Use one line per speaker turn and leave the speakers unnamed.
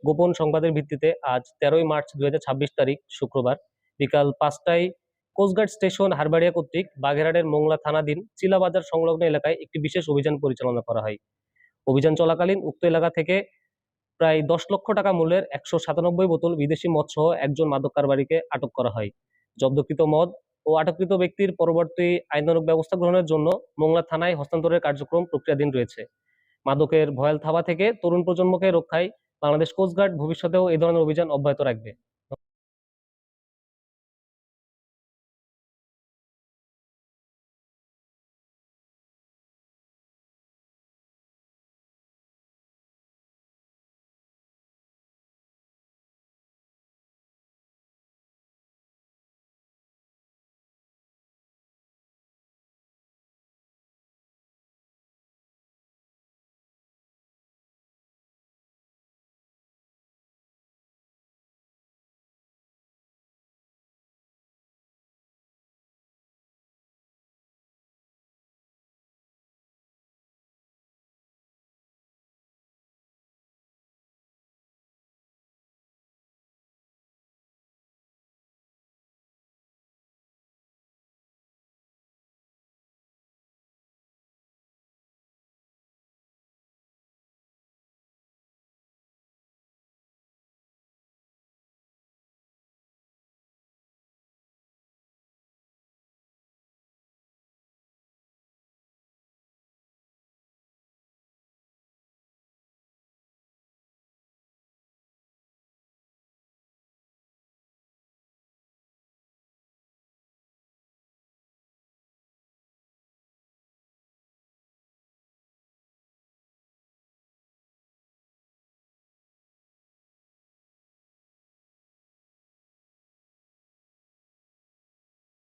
গোপন সংবাদের ভিত্তিতে আজ 13ই মার্চ 2026 তারিখ শুক্রবার বিকাল 5টায় কোস্টগার্ড স্টেশন হারবাড়িয়া কর্তৃক বাগেরহাটের মোংলা থানাধীন চিলাবাজার সংলগ্ন এলাকায় একটি বিশেষ অভিযান পরিচালনা করা হয়। অভিযান চলাকালীন উক্ত এলাকা থেকে প্রায় 10 লক্ষ টাকা মূল্যের 197 বোতল বিদেশি মদ সহ একজন মাদক কারবারিকে আটক করা হয়। জব্দকৃত মদ ও আটককৃত ব্যক্তির পরবর্তী আইনানুগ ব্যবস্থা গ্রহণের জন্য মোংলা থানায় হস্তান্তরের কার্যক্রম প্রক্রিয়াধীন রয়েছে। মাদকের ভয়াল থাবা থেকে তরুণ প্রজন্মকে রক্ষায় বাংলাদেশ কোস্টগার্ড ভবিষ্যতেও এই ধরনের অভিযান অব্যাহত রাখবে।